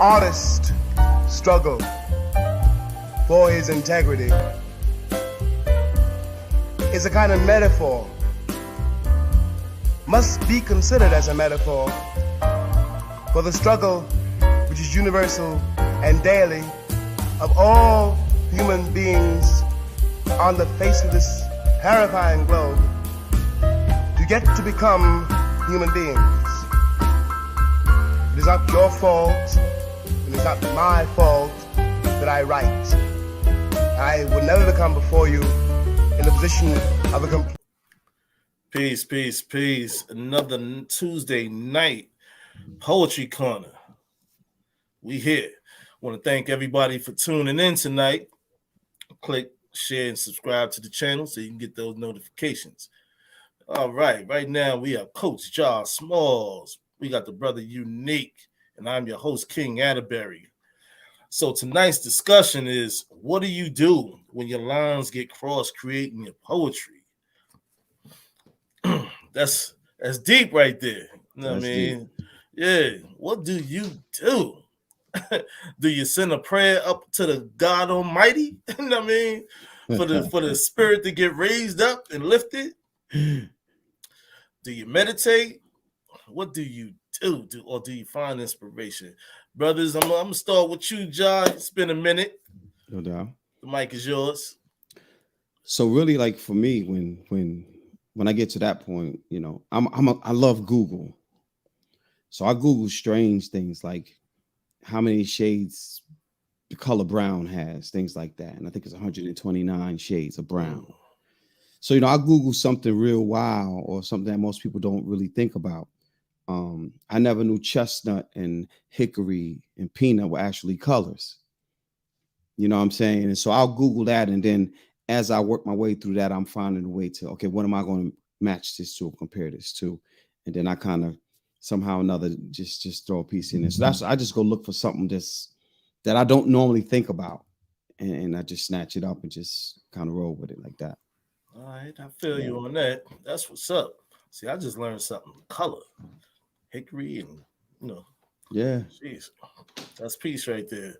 artist struggle for his integrity is a kind of metaphor, must be considered as a metaphor for the struggle which is universal and daily of all human beings on the face of this terrifying globe to get to become human beings. It is not your fault, it is not my fault that I write. I would never come before you in the position of a complete. Peace. Another Tuesday night Poetry Corner. We here. Want to thank everybody for tuning in tonight. Click, share, and subscribe to the channel so you can get those notifications. All right, right now we have Coach Jrob Smalls. We got the brother Unique, and I'm your host, King Atterbury. So tonight's discussion is, what do you do when your lines get crossed creating your poetry? That's deep right there. You know what I mean? Deep. Yeah. What do you do? Do you send a prayer up to the God Almighty? You know what I mean? For the spirit to get raised up and lifted? Do you meditate? What do you do? Or do you find inspiration? Brothers, I'm gonna start with you, John. It's been a minute. No doubt. The mic is yours. So really, like for me, when I get to that point, you know, I love Google. So I Google strange things like how many shades the color brown has, things like that. And I think it's 129 shades of brown. So, you know, I Google something real wild or something that most people don't really think about. I never knew chestnut and hickory and peanut were actually colors. You know what I'm saying? And so I'll Google that. And then as I work my way through that, I'm finding a way to, okay, what am I going to match this to or compare this to? And then I kind of somehow or another just throw a piece in there. So I just go look for something that I don't normally think about. And I just snatch it up and just kind of roll with it like that. All right, I feel you on that. That's what's up. See, I just learned something. Color. Hickory and, you know. Yeah. Jeez. That's peace right there.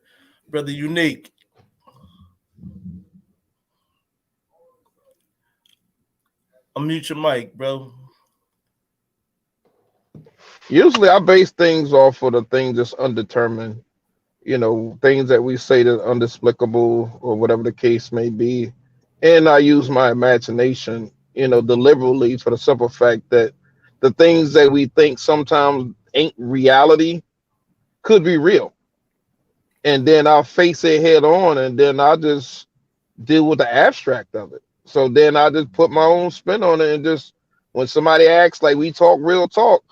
Brother Unique. Unmute your mic, bro. Usually I base things off of the things that's undetermined, you know, things that we say that are inexplicable or whatever the case may be. And I use my imagination, you know, deliberately for the simple fact that the things that we think sometimes ain't reality could be real. And then I'll face it head on and then I'll just deal with the abstract of it. So then I just put my own spin on it and just, when somebody asks, like we talk real talk,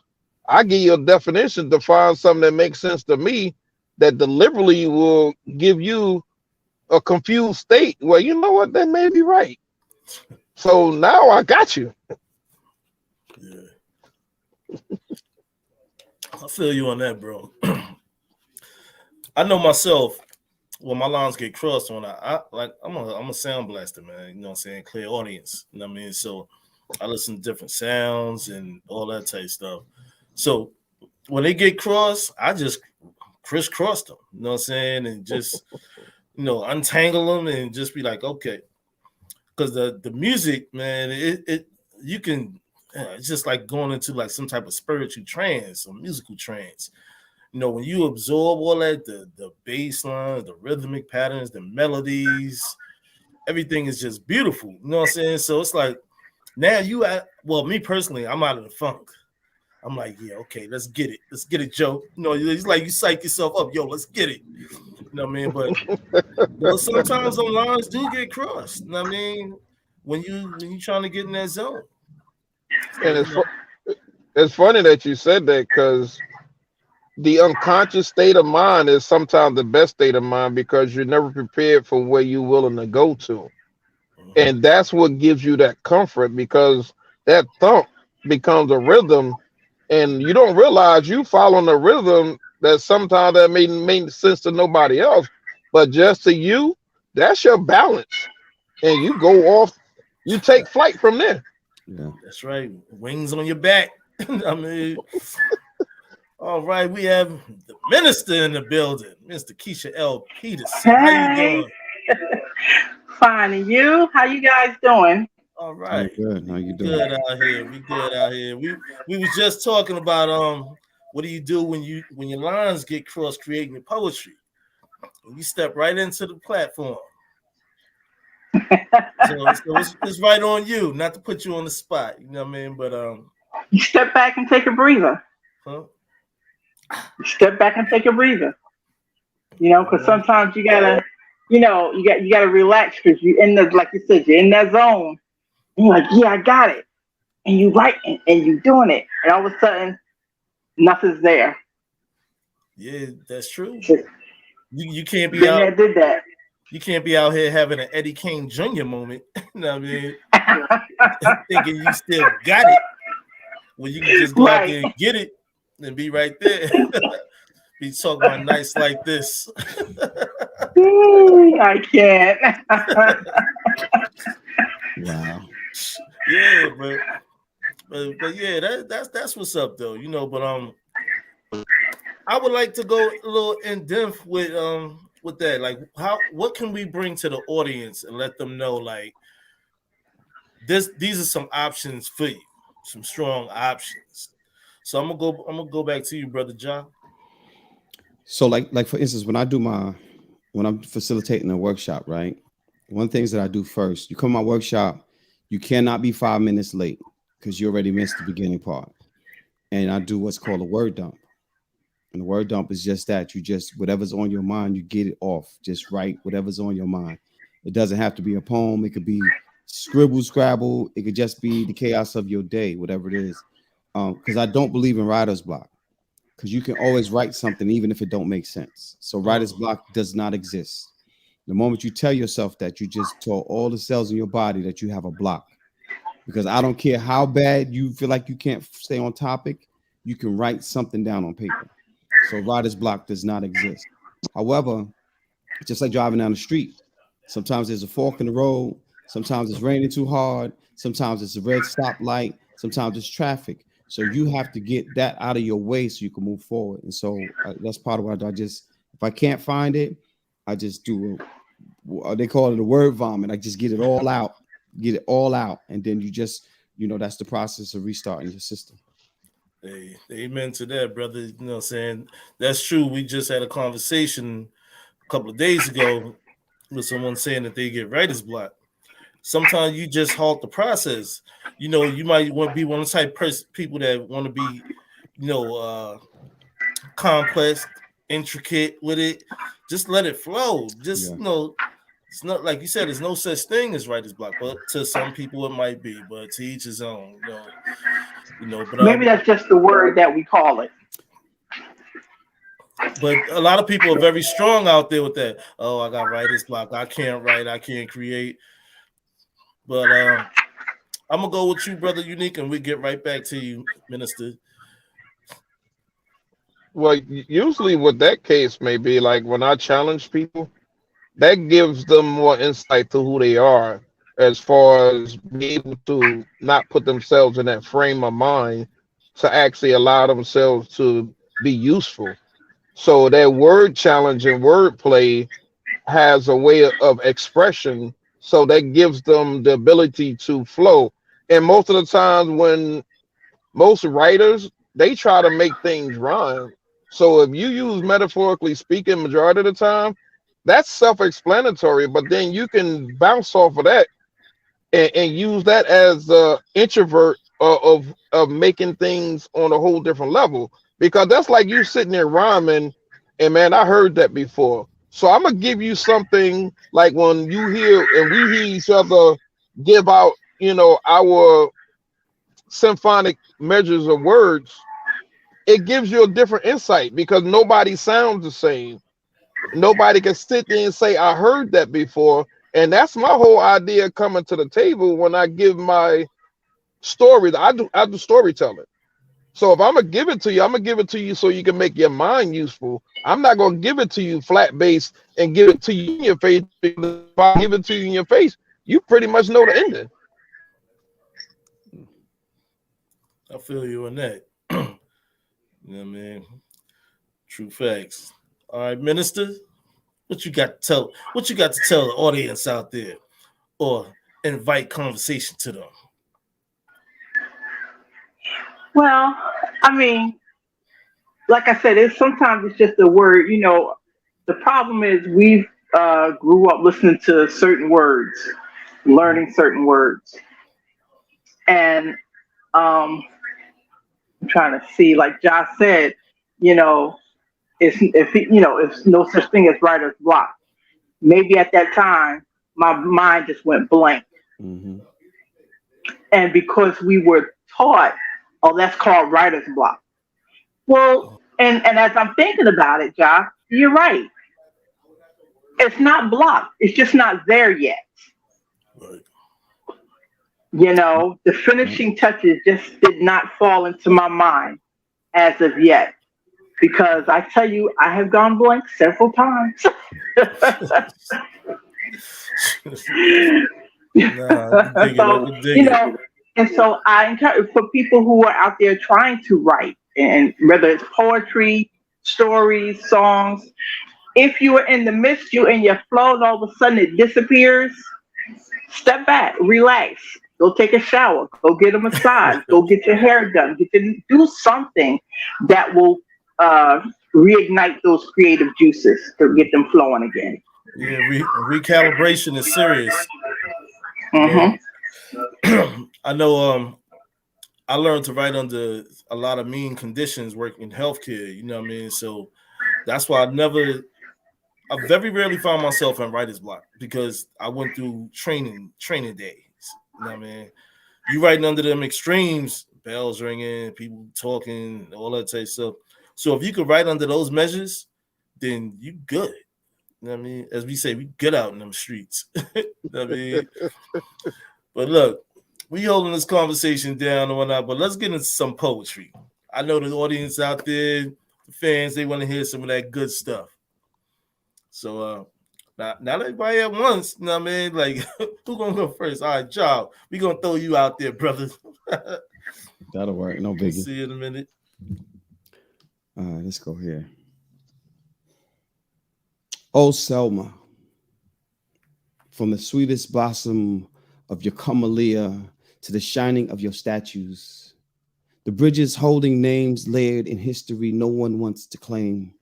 I give you a definition to find something that makes sense to me that deliberately will give you a confused state where, you know what, that may be right. So now I got you. Yeah. I feel you on that, bro. I know myself, when my lines get crossed on, I'm a sound blaster, man. You know what I'm saying? Clear audience. You know what I mean? So I listen to different sounds and all that type of stuff. So when they get crossed, I just crisscross them. You know what I'm saying? And just, you know, untangle them and just be like, okay. Because the music, man, you can, it's just like going into like some type of spiritual trance or musical trance. You know, when you absorb all that, the bass lines, the rhythmic patterns, the melodies, everything is just beautiful. You know what I'm saying? So it's like now me personally, I'm out of the funk. I'm like, yeah, okay, let's get it. Let's get it, Joe. You know, it's like you psych yourself up. Yo, let's get it. You know what I mean? But sometimes those lines do get crossed. You know what I mean? When you trying to get in that zone. And it's funny that you said that because the unconscious state of mind is sometimes the best state of mind because you're never prepared for where you're willing to go to. And that's what gives you that comfort because that thump becomes a rhythm and you don't realize you following a rhythm that sometimes that may make sense to nobody else, but just to you, that's your balance. And you go off, you take flight from there. Yeah, that's right. Wings on your back. I mean, All right, we have the minister in the building, Mr. Keisha L. Peterson. How you Hey, doing? fine. And you? How you guys doing? All I'm right. good. How you We doing? good out here. We good out here. We was just talking about what do you do when your lines get crossed creating your poetry? And you step right into the platform. So it's right on you, not to put you on the spot, you know what I mean? But You step back and take a breather. huh? You step back and take a breather. You know, because sometimes you gotta, you gotta relax because you in the, like you said, you're in that zone. And you're like, yeah, I got it, and you writing and you doing it, and all of a sudden, nothing's there. Yeah, that's true. Just You can't be been out. there, did that. You can't be out here having an Eddie King Jr. moment. You know what I mean? Thinking you still got it. Well, you can just go out there and get it and be right there. Be talking about nights like this. I can't. Wow. Yeah, but yeah, that's what's up though, you know. But I would like to go a little in depth with that. Like, what can we bring to the audience and let them know like these are some options for you, some strong options. So I'm gonna go back to you, brother John. So like for instance, when I'm facilitating a workshop, right? One of the things that I do first, you come to my workshop, you cannot be 5 minutes late because you already missed the beginning part. And I do what's called a word dump. And the word dump is just that. You just, whatever's on your mind, you get it off. Just write whatever's on your mind. It doesn't have to be a poem. It could be scribble, scrabble. It could just be the chaos of your day, whatever it is. Because I don't believe in writer's block. Because you can always write something even if it don't make sense. So writer's block does not exist. The moment you tell yourself that, you just tell all the cells in your body that you have a block. Because I don't care how bad you feel like you can't stay on topic, you can write something down on paper. So writer's block does not exist. However, just like driving down the street, sometimes there's a fork in the road, sometimes it's raining too hard, sometimes it's a red stoplight, sometimes it's traffic. So you have to get that out of your way so you can move forward. And so that's part of what I do. If I can't find it, I just do they call it a word vomit. I just get it all out, and then you just, that's the process of restarting your system. Hey, amen to that, brother. You know what I'm saying? That's true. We just had a conversation a couple of days ago with someone saying that they get writer's block. Sometimes you just halt the process. You might want to be one of the type of people that want to be, complex, intricate with it. Just let it flow. Just, it's not like you said, there's no such thing as writer's block, but to some people it might be, but to each his own, but maybe that's just the word that we call it. But a lot of people are very strong out there with that. Oh, I got writer's block. I can't write. I can't create. But I'm gonna go with you, brother Unique, and we get right back to you, Minister. Well, usually what that case may be, like when I challenge people, that gives them more insight to who they are, as far as being able to not put themselves in that frame of mind to actually allow themselves to be useful. So that word challenge and word play has a way of expression, so that gives them the ability to flow. And most of the times when most writers, they try to make things rhyme. So if you use metaphorically speaking majority of the time, that's self-explanatory, but then you can bounce off of that and use that as an introvert of making things on a whole different level, because that's like you sitting there rhyming, and man, I heard that before. So I'm gonna give you something like when you hear and we hear each other give out, our symphonic measures of words, it gives you a different insight because nobody sounds the same. Nobody can sit there and say, I heard that before. And that's my whole idea coming to the table when I give my stories. I do storytelling. So if I'm gonna give it to you, I'm gonna give it to you so you can make your mind useful. I'm not gonna give it to you flat based and give it to you in your face, because if I give it to you in your face, you pretty much know the ending. I feel you on that. You know what I mean? True facts. All right, Minister, what you got to tell? What you got to tell the audience out there, or invite conversation to them? Well, I mean, like I said, sometimes it's just a word. The problem is we grew up listening to certain words, learning certain words, and I'm trying to see, like Josh said, you know, it's no such thing as writer's block. Maybe at that time my mind just went blank, Mm-hmm. and because we were taught, oh, that's called writer's block. Well, and as I'm thinking about it, Josh, you're right. It's not blocked. It's just not there yet. Right. The finishing touches just did not fall into my mind as of yet. Because I tell you, I have gone blank several times. Nah, I can dig it. I So, can dig it. and so I encourage for people who are out there trying to write, and whether it's poetry, stories, songs, if you are in the midst, you're in your flow, and all of a sudden it disappears, step back, relax, go take a shower, go get a massage, go get your hair done, do something that will reignite those creative juices to get them flowing again. Yeah, recalibration is serious. Hmm. I know. I learned to write under a lot of mean conditions working in healthcare. You know what I mean? So that's why I very rarely found myself in writer's block because I went through training days. You know what I mean? You writing under them extremes, bells ringing, people talking, all that type of stuff. So if you could write under those measures, then you good. You know what I mean? As we say, we good out in them streets. You know what I mean? But look, we holding this conversation down and whatnot, but let's get into some poetry. I know the audience out there, the fans, they want to hear some of that good stuff. So not everybody at once, you know what I mean? Like, who gonna go first? All right, Jrob, we gonna throw you out there, brother. That'll work. No biggie. See you in a minute. All right, let's go here. Oh, Selma, from the sweetest blossom of your camellia to the shining of your statues, the bridges holding names layered in history no one wants to claim,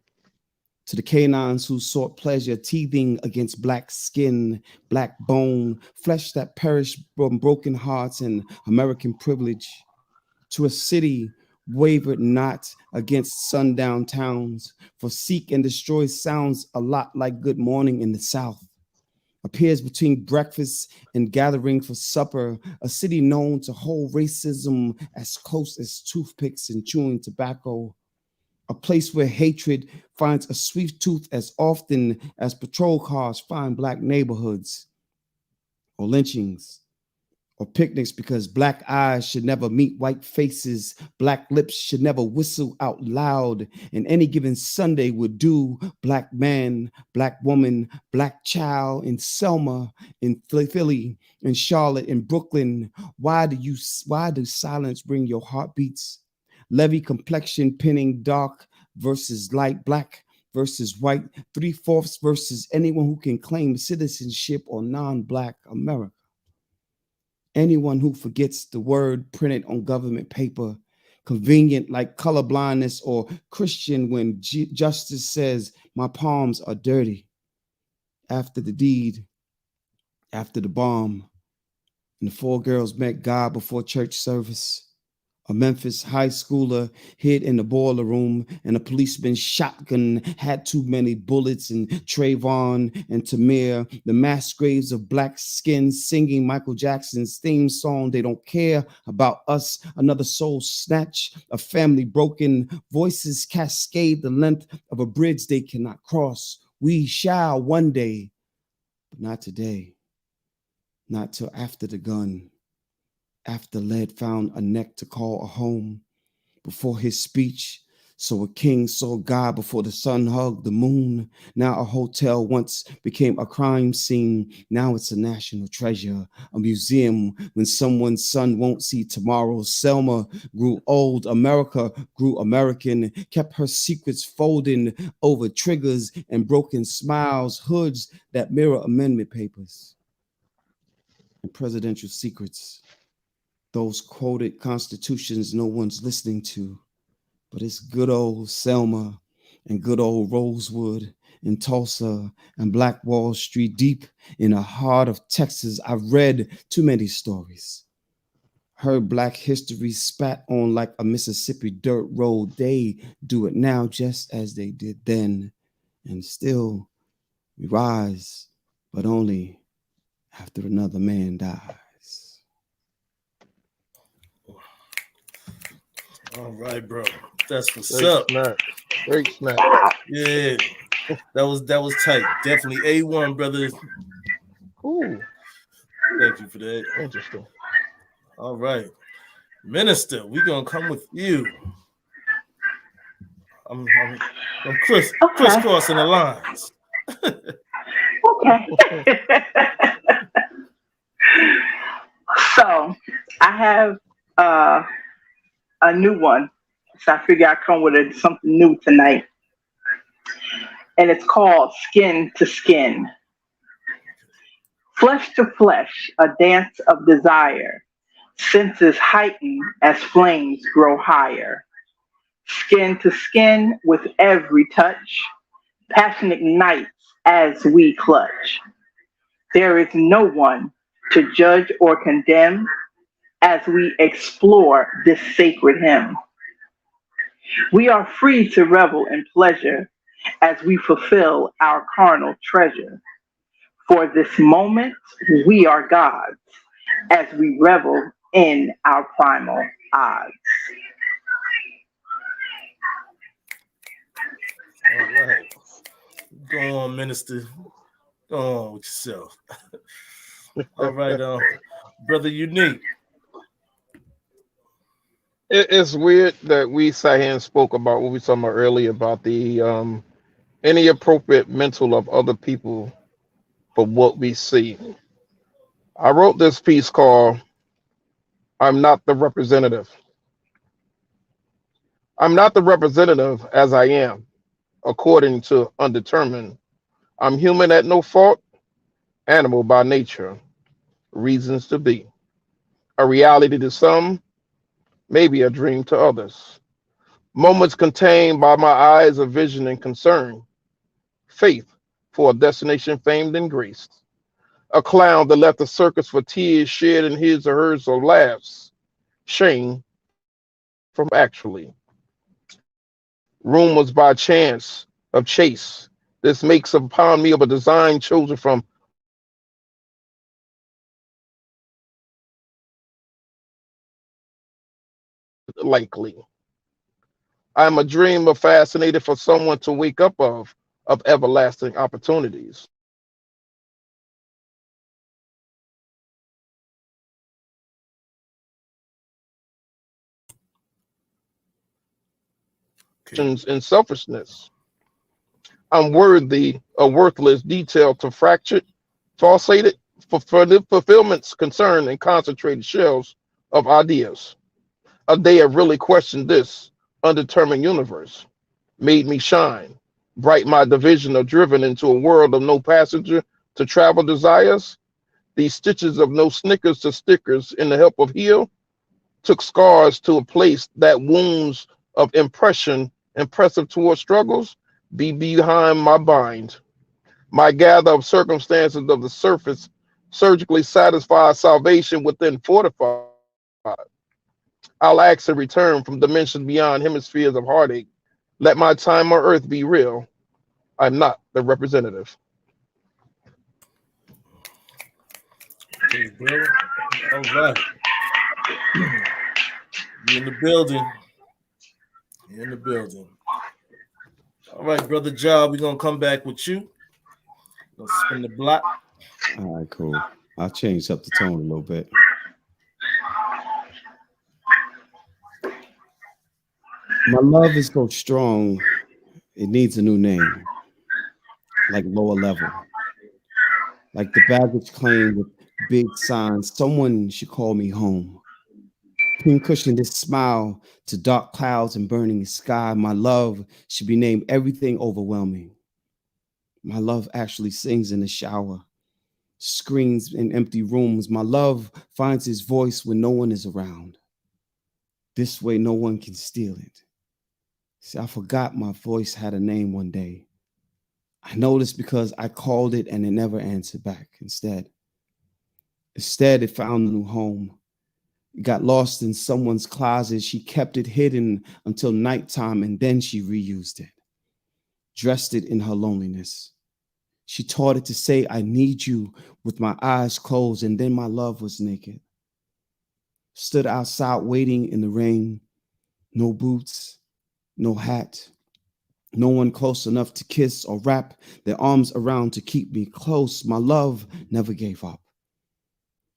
to the canines who sought pleasure teething against black skin, black bone, flesh that perished from broken hearts and American privilege, to a city wavered not against sundown towns, for seek and destroy sounds a lot like good morning in the South. Appears between breakfast and gathering for supper, a city known to hold racism as close as toothpicks and chewing tobacco, a place where hatred finds a sweet tooth as often as patrol cars find black neighborhoods, or lynchings, or picnics because black eyes should never meet white faces, black lips should never whistle out loud, and any given Sunday would do black man, black woman, black child in Selma, in Philly, in Charlotte, in Brooklyn. Why do silence bring your heartbeats? Levy complexion pinning dark versus light, black versus white, 3/4 versus anyone who can claim citizenship or non-black America. Anyone who forgets the word printed on government paper, convenient like colorblindness, or Christian when justice says my palms are dirty. After the deed, after the bomb, and the 4 girls met God before church service. A Memphis high schooler hid in the boiler room, and a policeman's shotgun had too many bullets, and Trayvon and Tamir, the mass graves of black skin, singing Michael Jackson's theme song. They don't care about us. Another soul snatch, a family broken, voices cascade the length of a bridge they cannot cross. We shall one day, but not today, not till after the gun. After lead found a neck to call a home, before his speech, So a king saw God before the sun hugged the moon. Now a hotel once became a crime scene. Now it's a national treasure, a museum when someone's son won't see tomorrow. Selma grew old. America grew American, kept her secrets folding over triggers and broken smiles, hoods that mirror amendment papers and presidential secrets. Those quoted constitutions no one's listening to. But it's good old Selma and good old Rosewood and Tulsa and Black Wall Street, deep in the heart of Texas. I've read too many stories. Heard Black history spat on like a Mississippi dirt road. They do it now just as they did then. And still we rise, but only after another man dies. All right, bro. That's what's Great up. snap. Great snap. Yeah, that was tight. Definitely A1, brother. Cool. Thank you for that. Interesting. All right, Minister, we're gonna come with you. I'm crisscrossing the lines. Okay. So I have a new one. So I figure I come with something new tonight. And it's called Skin to Skin. Flesh to flesh, a dance of desire. Senses heighten as flames grow higher. Skin to skin with every touch. Passion ignites as we clutch. There is no one to judge or condemn as we explore this sacred hymn. We are free to revel in pleasure as we fulfill our carnal treasure. For this moment, we are gods as we revel in our primal odds. All right. Go on, Minister. Go on with yourself. All right, Brother Unique. It's weird that we sat here and spoke about what we talked about earlier about the inappropriate mental of other people for what we see. I wrote this piece called I'm Not the Representative. I'm not the representative as I am, according to undetermined. I'm human at no fault, animal by nature, reasons to be. A reality to some, maybe a dream to others. Moments contained by my eyes of vision and concern. Faith for a destination famed and graced. A clown that left a circus for tears shed in his or hers of laughs. Shame from actually. Rumors by chance of chase. This makes upon me of a design chosen from likely. I'm a dreamer fascinated for someone to wake up of everlasting opportunities. Okay. And selfishness. I'm worthy of worthless detail to fractured, falsated, for the fulfillment's concern and concentrated shells of ideas. A day of really questioned this undetermined universe made me shine. Bright my division of driven into a world of no passenger to travel desires. These stitches of no Snickers to stickers in the help of heal took scars to a place that wounds of impression impressive toward struggles be behind my bind. My gather of circumstances of the surface surgically satisfy salvation within fortified. I'll ask a return from dimensions beyond hemispheres of heartache. Let my time on earth be real. I'm not the representative. Okay, bro. All right. You in the building. You're in the building. All right, Brother Jrob, we're going to come back with you. Let's spin the block. All right, cool. I'll change up the tone a little bit. My love is so strong, it needs a new name, like lower level, like the baggage claim with big signs. Someone should call me home. Pincushion this smile to dark clouds and burning sky. My love should be named everything overwhelming. My love actually sings in the shower, screams in empty rooms. My love finds his voice when no one is around. This way, no one can steal it. See, I forgot my voice had a name one day. I noticed because I called it and it never answered back. Instead, it found a new home. It got lost in someone's closet. She kept it hidden until nighttime, and then she reused it, dressed it in her loneliness. She taught it to say, I need you, with my eyes closed, and then my love was naked. Stood outside waiting in the rain, no boots, no hat, no one close enough to kiss or wrap their arms around to keep me close. My love never gave up.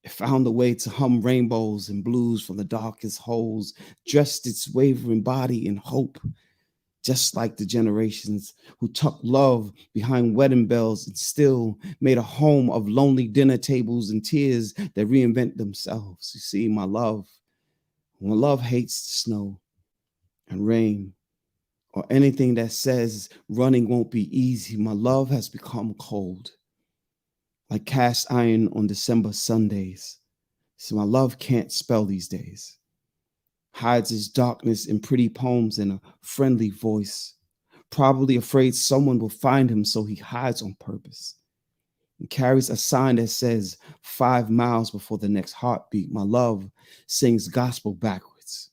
It found a way to hum rainbows and blues from the darkest holes, dressed its wavering body in hope, just like the generations who tucked love behind wedding bells and still made a home of lonely dinner tables and tears that reinvent themselves. You see, my love hates the snow and rain or anything that says running won't be easy. My love has become cold, like cast iron on December Sundays. So my love can't spell these days. Hides his darkness in pretty poems and a friendly voice. Probably afraid someone will find him, so he hides on purpose. And carries a sign that says 5 miles before the next heartbeat. My love sings gospel backwards.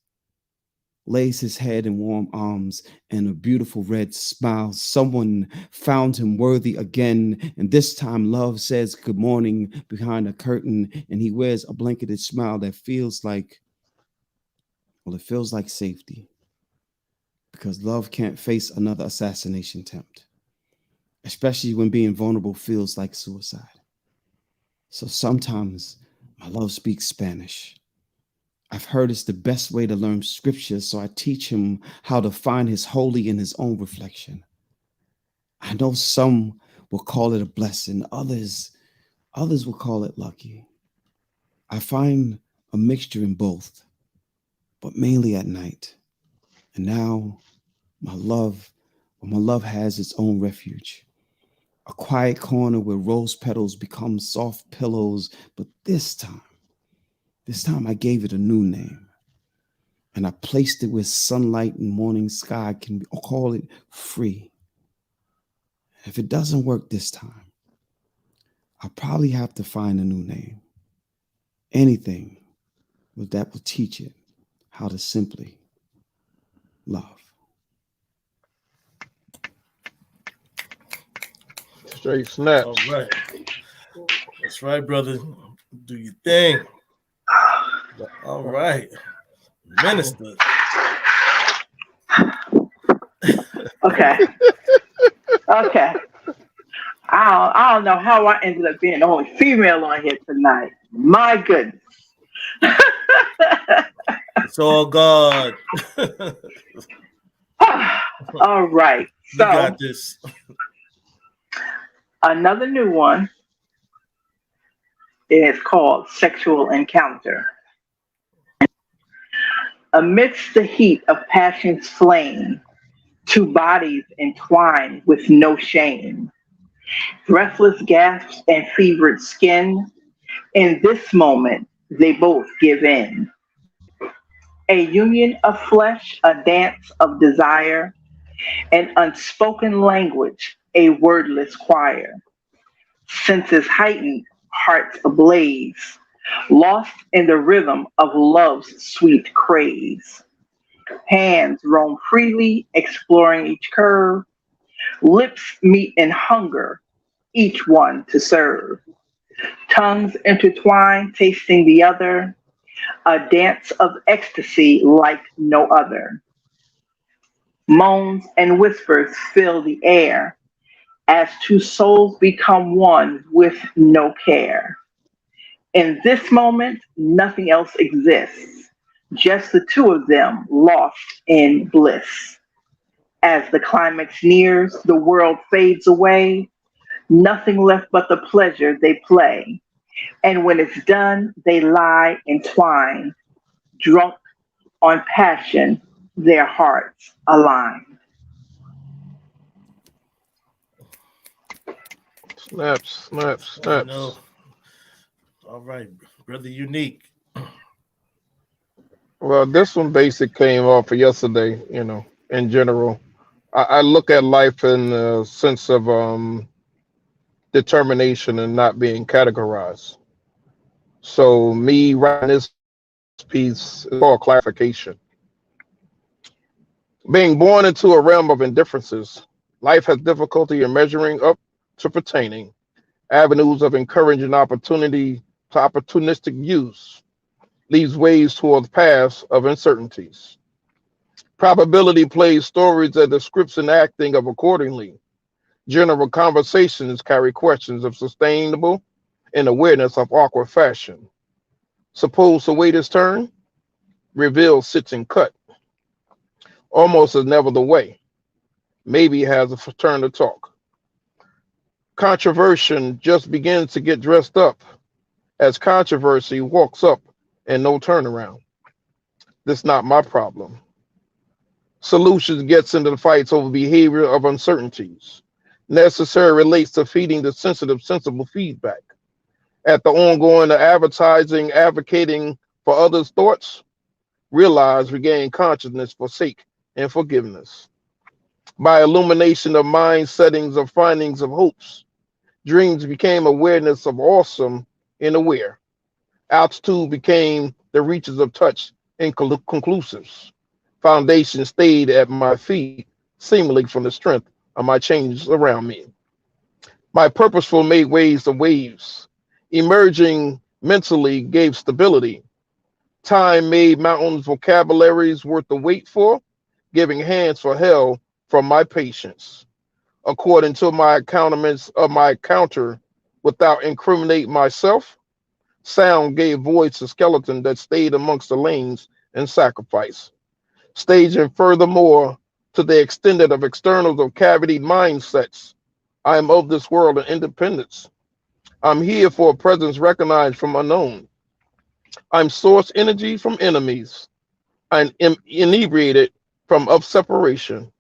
Lays his head in warm arms and a beautiful red smile. Someone found him worthy again. And this time love says good morning behind a curtain. And he wears a blanketed smile that feels like, well, it feels like safety. Because love can't face another assassination attempt. Especially when being vulnerable feels like suicide. So sometimes my love speaks Spanish. I've heard it's the best way to learn scripture, so I teach him how to find his holy in his own reflection. I know some will call it a blessing, others will call it lucky. I find a mixture in both, but mainly at night. And now my love has its own refuge. A quiet corner where rose petals become soft pillows, but this time I gave it a new name. And I placed it where sunlight and morning sky can call it free. If it doesn't work this time, I'll probably have to find a new name. Anything that will teach it how to simply love. Straight snaps. All right. That's right, brother. Do your thing. All right. Minister. Okay. I don't know how I ended up being the only female on here tonight. My goodness. It's all God. All right. You So got this. another new one is called Sexual Encounter. Amidst the heat of passion's flame, two bodies entwined with no shame. Breathless gasps and fevered skin. In this moment, they both give in. A union of flesh, a dance of desire, an unspoken language, a wordless choir. Senses heightened, hearts ablaze, lost in the rhythm of love's sweet craze. Hands roam freely, exploring each curve. Lips meet in hunger, each one to serve. Tongues intertwine, tasting the other. A dance of ecstasy like no other. Moans and whispers fill the air as two souls become one with no care. In this moment, nothing else exists. just the two of them lost in bliss. As the climax nears, the world fades away, nothing left but the pleasure they play. And when it's done, they lie entwined, drunk on passion, their hearts align. Snaps, snaps, You snaps. know, all right, brother Unique. Well, this one basic came off of yesterday, in general. I look at life in a sense of determination and not being categorized. So me writing this piece is called clarification. Being born into a realm of indifferences, life has difficulty in measuring up to pertaining, avenues of encouraging opportunity to opportunistic views, leaves ways toward paths of uncertainties. Probability plays stories as the scripts and acting of accordingly. General conversations carry questions of sustainable and awareness of awkward fashion. Suppose to wait his turn, reveal sits and cut. Almost is never the way. Maybe has a turn to talk. Controversy just begins to get dressed up as controversy walks up and no turnaround. That's not my problem. Solutions gets into the fights over behavior of uncertainties. Necessary relates to feeding the sensitive, sensible feedback. At the ongoing advertising, advocating for others' thoughts, realize, regain consciousness, forsake, and forgiveness. By illumination of mind settings of findings of hopes, dreams became awareness of awesome and aware. Altitude became the reaches of touch and conclusives. Foundation stayed at my feet, seemingly from the strength of my changes around me. My purposeful made waves of waves. Emerging mentally gave stability. Time made mountains vocabularies worth the wait for, giving hands for hell from my patience. According to my accountments of my counter, without incriminating myself, sound gave voice to skeleton that stayed amongst the lanes and sacrifice. Staging furthermore to the extended of externals of cavity mindsets. I am of this world and independence. I'm here for a presence recognized from unknown. I'm source energy from enemies. I'm inebriated from of separation,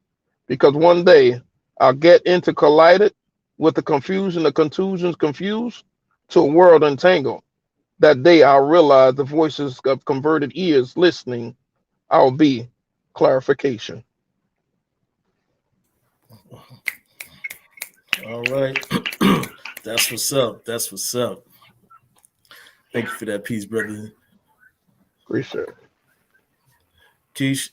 because one day I'll get into collided with the confusion, the contusions confused to a world entangled. That day I'll realize the voices of converted ears listening. I'll be clarification. All right. That's what's up. That's what's up. Thank you for that piece, brother. Appreciate it. Keish,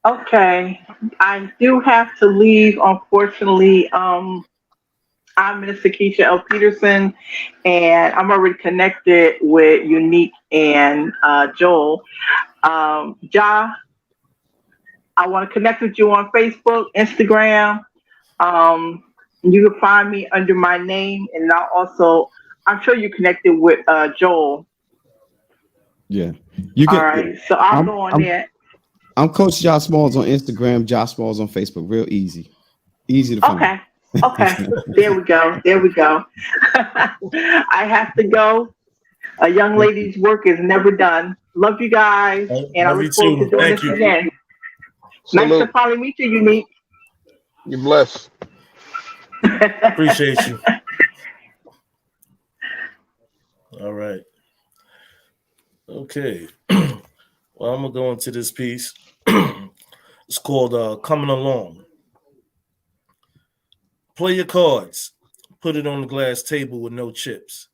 Okay, I do have to leave, unfortunately. I'm Minister Keisha L. Peterson, and I'm already connected with Unique and Joel. Ja, I want to connect with you on Facebook, Instagram. You can find me under my name, and I'm sure you're connected with Joel. Yeah, you All can. right, so I'll go on there. I'm Coach Josh Smalls on Instagram, Josh Smalls on Facebook. Real easy to find. Okay. There we go. I have to go. A young lady's work is never done. Love you guys, and I love you look forward to too. doing Thank this you. again. Salute. Nice to finally meet you, Unique. You blessed. Appreciate you. All right. Okay. Well, I'm going to go into this piece. It's called Coming Along. Play your cards. Put it on the glass table with no chips.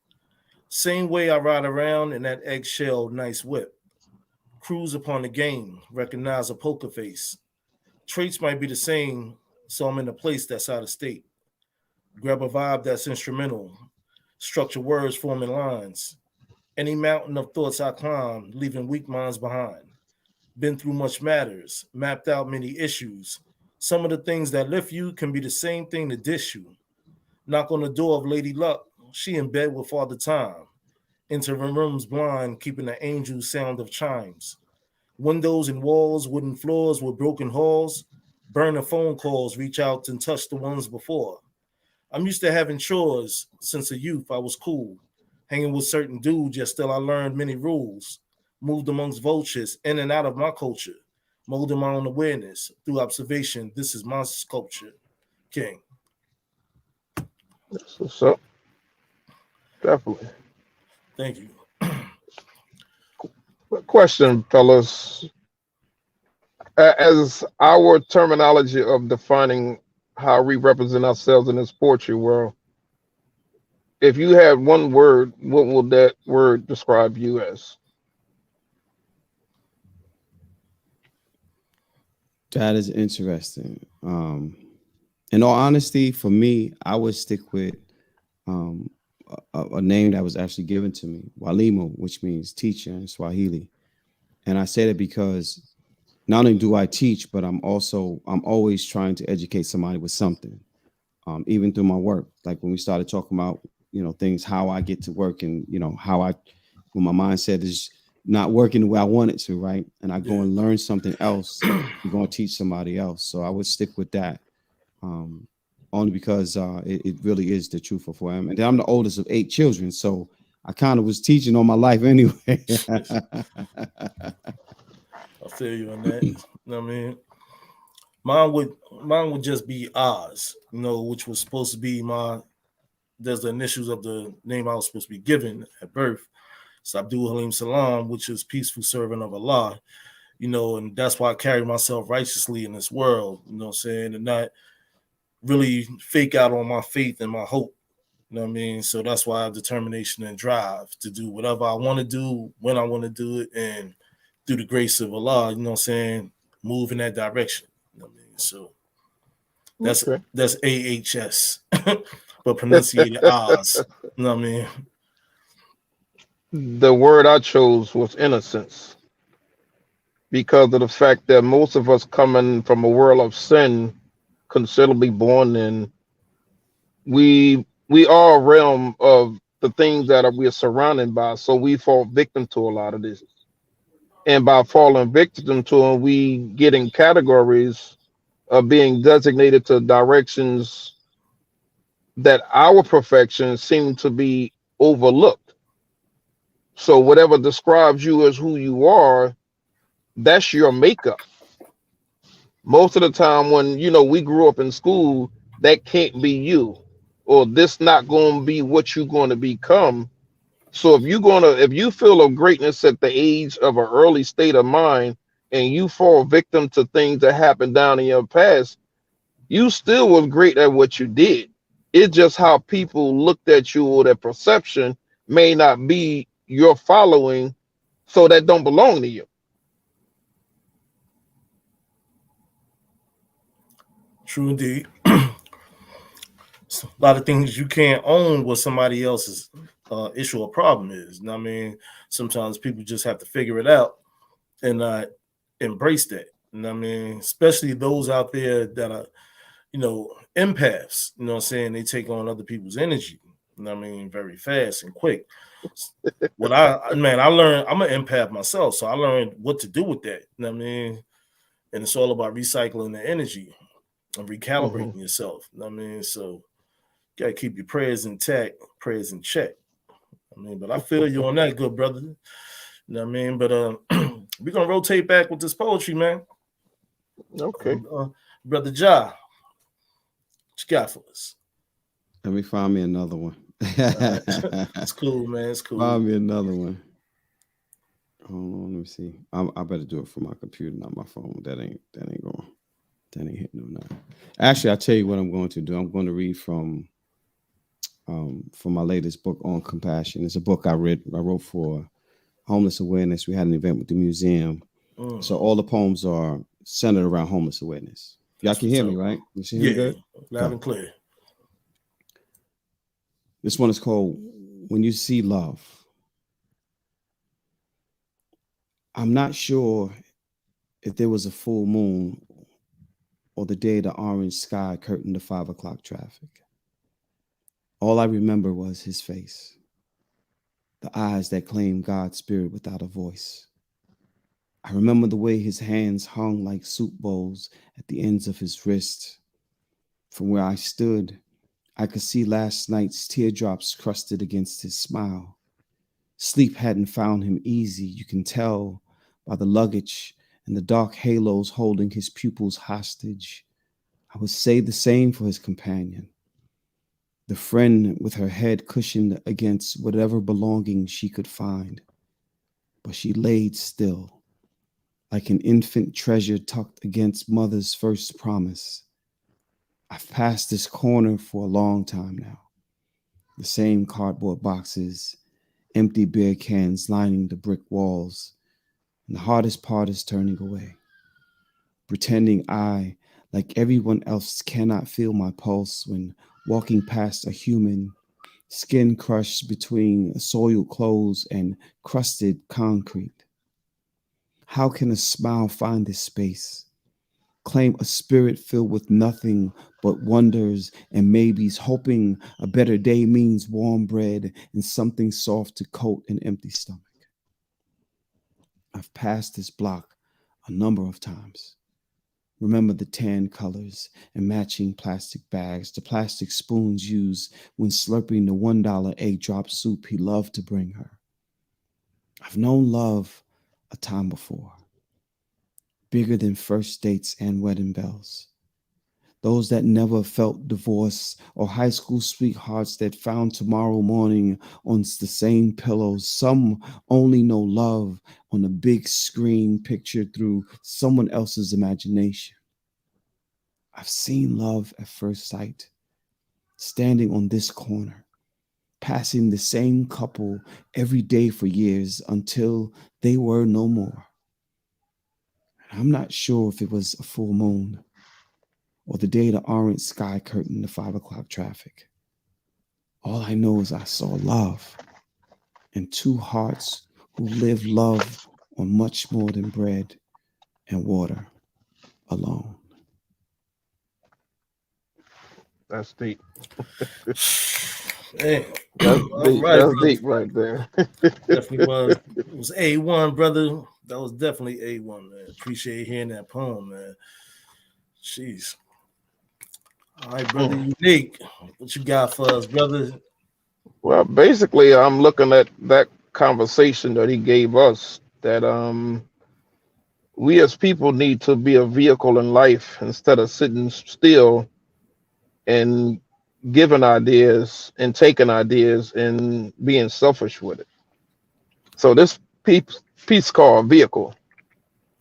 Same way I ride around in that eggshell nice whip. Cruise upon the game. Recognize a poker face. Traits might be the same, so I'm in a place that's out of state. Grab a vibe that's instrumental. Structure words forming lines. Any mountain of thoughts I climb, leaving weak minds behind. Been through much matters, mapped out many issues. Some of the things that lift you can be the same thing to dish you. Knock on the door of Lady Luck, she in bed with Father Time. Entering rooms blind, keeping the angel sound of chimes. Windows and walls, wooden floors with broken halls. Burning phone calls, reach out and touch the ones before. I'm used to having chores. Since a youth, I was cool. Hanging with certain dudes, yet still I learned many rules. Moved amongst vultures, in and out of my culture. Molding my own awareness through observation. This is my sculpture. King. That's what's up. Definitely. Thank you. Question, fellas. As our terminology of defining how we represent ourselves in this poetry world, if you had one word, what would that word describe you as? That is interesting. In all honesty, for me, I would stick with a name that was actually given to me, Walimu, which means teacher in Swahili. And I say that because not only do I teach, but I'm always trying to educate somebody with something, even through my work. Like when we started talking about, things, how I get to work and, when my mindset is not working the way I want it to, right? And I go and learn something else, I'm going to teach somebody else. So I would stick with that, only because it really is the truth of who I am. And then I'm the oldest of 8 children, so I kind of was teaching all my life anyway. I feel you on that. You know what I mean? Mine would just be Oz, which was supposed to be there's the initials of the name I was supposed to be given at birth. So Abdul Halim Salam, which is peaceful servant of Allah, and that's why I carry myself righteously in this world, and not really fake out on my faith and my hope. You know what I mean? So that's why I have determination and drive to do whatever I want to do, when I want to do it, and through the grace of Allah, move in that direction. You know what I mean? So that's AHS, but pronunciated Oz. You know what I mean? The word I chose was innocence, because of the fact that most of us coming from a world of sin, considerably born in, we are a realm of the things that we are surrounded by, so we fall victim to a lot of this. And by falling victim to them, we get in categories of being designated to directions that our perfections seem to be overlooked. So whatever describes you as who you are, that's your makeup. Most of the time when, we grew up in school, that can't be you, or this not going to be what you're going to become. So if you feel a greatness at the age of an early state of mind and you fall victim to things that happened down in your past, you still was great at what you did. It's just how people looked at you, or their perception may not be your following, so that don't belong to you. True indeed. A lot of things you can't own what somebody else's issue or problem is. You know what I mean? Sometimes people just have to figure it out and embrace that. You know what I mean? Especially those out there that are, empaths. You know what I'm saying? They take on other people's energy. You know what I mean? Very fast and quick. I learned, I'm an empath myself, so I learned what to do with that. You know what I mean? And it's all about recycling the energy and recalibrating yourself. You know what I mean? So you gotta keep your prayers intact, prayers in check. But I feel you on that, good brother. You know what I mean? But we're gonna rotate back with this poetry, man. Okay. Brother Ja, what you got for us? Let me find me another one. It's cool, man. It's cool. Find me another one. Hold on, let me see. I better do it from my computer, not my phone. That ain't going. That ain't hitting no nothing. Actually, I'll tell you what I'm going to do. I'm going to read from my latest book on compassion. It's a book I wrote for homeless awareness. We had an event with the museum. So all the poems are centered around homeless awareness. Y'all can hear me, right? You see me good? Loud and clear. This one is called When You See Love. I'm not sure if there was a full moon or the day the orange sky curtained the 5 o'clock traffic. All I remember was his face, the eyes that claim God's spirit without a voice. I remember the way his hands hung like soup bowls at the ends of his wrists. From where I stood, I could see last night's teardrops crusted against his smile. Sleep hadn't found him easy, you can tell by the luggage and the dark halos holding his pupils hostage. I would say the same for his companion, the friend with her head cushioned against whatever belonging she could find. But she laid still, like an infant treasure tucked against mother's first promise. I've passed this corner for a long time now. The same cardboard boxes, empty beer cans lining the brick walls. And the hardest part is turning away, pretending I, like everyone else, cannot feel my pulse when walking past a human, skin crushed between soiled clothes and crusted concrete. How can a smile find this space? Claim a spirit filled with nothing but wonders and maybes, hoping a better day means warm bread and something soft to coat an empty stomach. I've passed this block a number of times. Remember the tan colors and matching plastic bags, the plastic spoons used when slurping the $1 egg drop soup he loved to bring her. I've known love a time before, bigger than first dates and wedding bells. Those that never felt divorce, or high school sweethearts that found tomorrow morning on the same pillows. Some only know love on a big screen pictured through someone else's imagination. I've seen love at first sight, standing on this corner, passing the same couple every day for years until they were no more. I'm not sure if it was a full moon or the day the orange sky curtained the 5 o'clock traffic. All I know is I saw love and two hearts who lived love on much more than bread and water alone. That's deep. Hey, That's deep. right, That's brother. deep right there. Definitely was. It was A1, brother. That was definitely A1, man. Appreciate hearing that poem, man. Jeez. All right, brother. Unique. What you got for us, brother? Well, basically, I'm looking at that conversation that he gave us, that we as people need to be a vehicle in life instead of sitting still and giving ideas and taking ideas and being selfish with it. So this piece called Vehicle.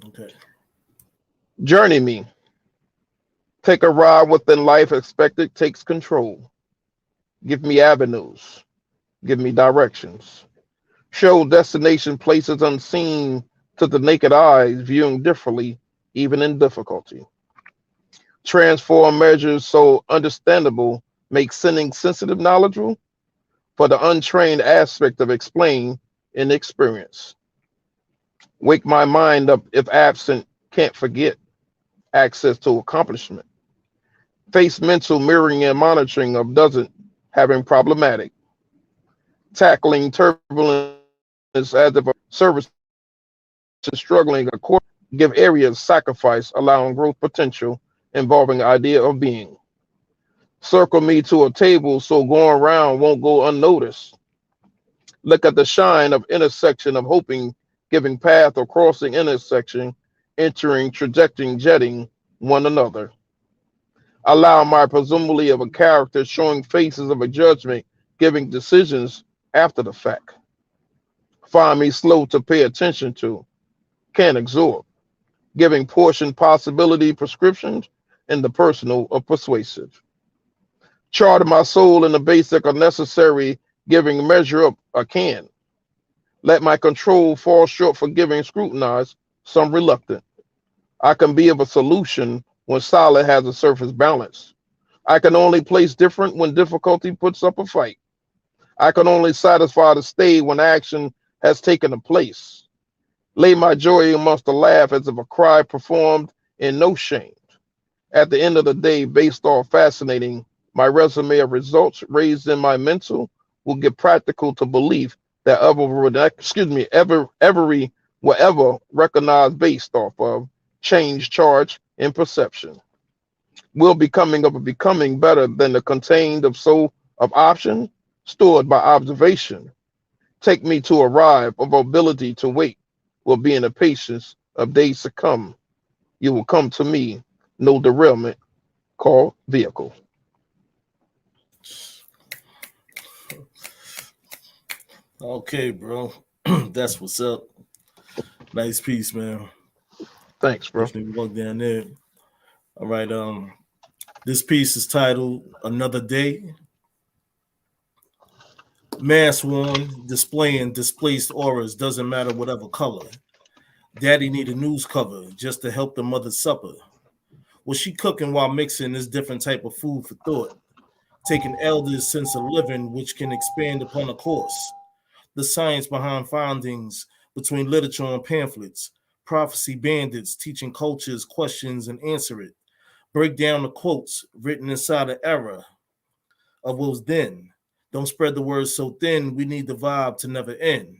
Okay. Journey me. Take a ride within life expected takes control. Give me avenues. Give me directions. Show destination places unseen to the naked eyes, viewing differently, even in difficulty. Transform measures so understandable, make sending sensitive knowledgeable for the untrained aspect of explain and experience. Wake my mind up if absent, can't forget access to accomplishment. Face mental mirroring and monitoring of doesn't having problematic. Tackling turbulence as if a service is struggling according, give areas sacrifice, allowing growth potential involving idea of being. Circle me to a table so going around won't go unnoticed. Look at the shine of intersection of hoping, giving path or crossing intersection, entering, trajecting, jetting one another. Allow my presumably of a character showing faces of a judgment, giving decisions after the fact. Find me slow to pay attention to, can't absorb, giving portion possibility prescriptions in the personal or persuasive. Charter my soul in the basic or necessary, giving measure up I can. Let my control fall short for giving scrutinize, some reluctant. I can be of a solution when solid has a surface balance. I can only place different when difficulty puts up a fight. I can only satisfy the stay when action has taken a place. Lay my joy amongst the laugh as if a cry performed in no shame. At the end of the day, based off fascinating, my resume of results raised in my mental will get practical to belief that every will ever recognize based off of change, charge, and perception. Will becoming better than the contained of soul of option stored by observation. Take me to arrive of ability to wait will be in the patience of days to come. You will come to me, no derailment, called vehicle. Okay, bro. That's what's up. Nice piece, man. Thanks, bro. Definitely walk down there. All right. This piece is titled Another Day. Mask worn, displaying displaced auras, doesn't matter whatever color. Daddy need a news cover just to help the mother supper. Was she cooking while mixing this different type of food for thought? Taking elders' sense of living, which can expand upon a course. The science behind findings between literature and pamphlets. Prophecy bandits teaching cultures questions and answer it. Break down the quotes written inside the era of what was then. Don't spread the word so thin, we need the vibe to never end.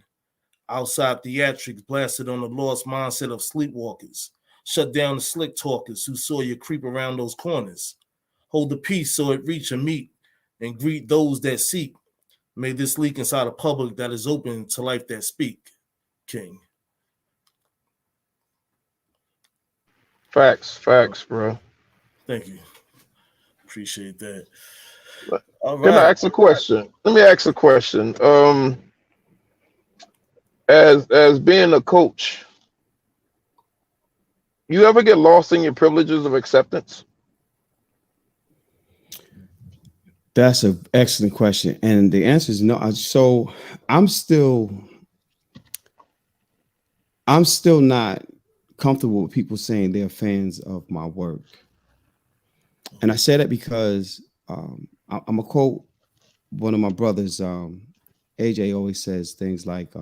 Outside theatrics blasted on the lost mindset of sleepwalkers. Shut down the slick talkers who saw you creep around those corners. Hold the peace so it reach a meet and greet those that seek. May this leak inside a public that is open to life that speak. King. Facts, bro. Thank you. Appreciate that. All right. Can I ask a question? Let me ask a question. As being a coach, you ever get lost in your privileges of acceptance? That's an excellent question, and the answer is no. So I'm still not comfortable with people saying they're fans of my work, and I say that because I'm a quote one of my brothers. AJ always says things like,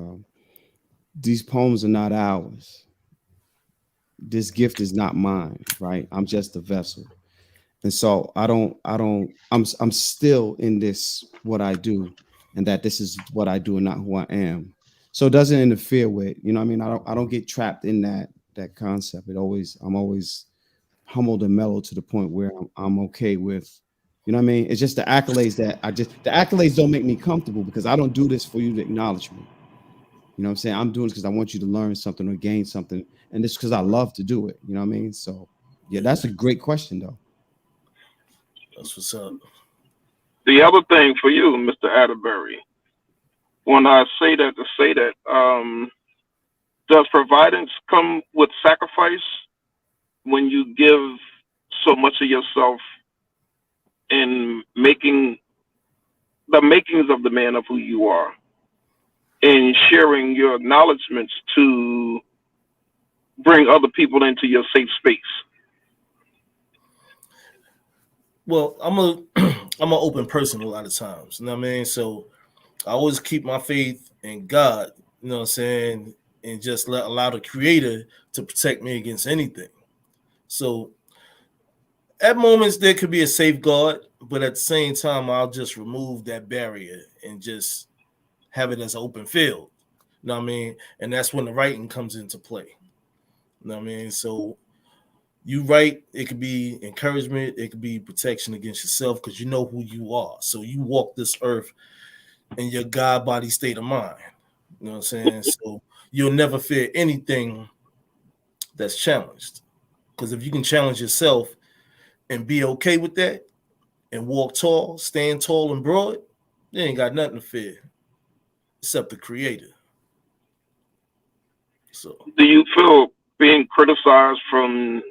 "These poems are not ours. This gift is not mine. Right? I'm just a vessel." And so I'm still in this, what I do, and that this is what I do and not who I am. So it doesn't interfere with, you know what I mean? I don't get trapped in that concept. I'm always humbled and mellow to the point where I'm okay with, you know what I mean? It's just the accolades the accolades don't make me comfortable because I don't do this for you to acknowledge me. You know what I'm saying? I'm doing this because I want you to learn something or gain something. And this because I love to do it. You know what I mean? So yeah, that's a great question though. That's what's up. The other thing for you, Mr. Atterbury, when I say that, does providence come with sacrifice when you give so much of yourself in making the makings of the man of who you are and sharing your acknowledgments to bring other people into your safe space? Well, I'm an open person a lot of times, you know what I mean? So I always keep my faith in God, you know what I'm saying, and just allow the creator to protect me against anything. So at moments there could be a safeguard, but at the same time, I'll just remove that barrier and just have it as an open field. You know what I mean? And that's when the writing comes into play. You know what I mean? So you write, it could be encouragement, it could be protection against yourself because you know who you are. So you walk this earth in your God body state of mind. You know what I'm saying? So you'll never fear anything that's challenged. Because if you can challenge yourself and be okay with that and walk tall, stand tall and broad, you ain't got nothing to fear except the creator. So do you feel being criticized from,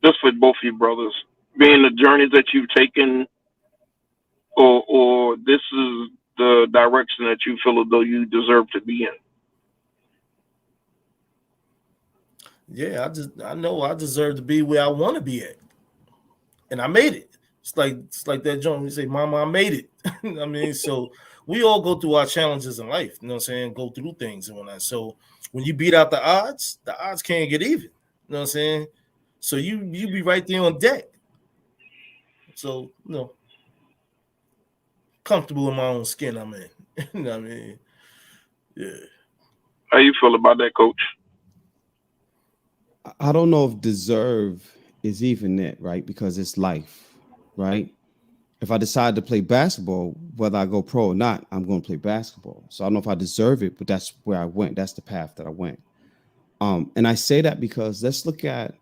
just for both of you brothers, being the journeys that you've taken, or this is the direction that you feel as though you deserve to be in? Yeah, I know I deserve to be where I want to be at, and I made it. It's like that joint. You say, "Mama, I made it." I mean, so we all go through our challenges in life. You know what I'm saying? Go through things and whatnot. So when you beat out the odds can't get even. You know what I'm saying? So you be right there on deck. So comfortable in my own skin. I'm in. You know what I mean? Yeah. How you feel about that, Coach? I don't know if deserve is even it, right? Because it's life, right? If I decide to play basketball, whether I go pro or not, I'm going to play basketball. So I don't know if I deserve it, but that's where I went. That's the path that I went. And I say that because let's look at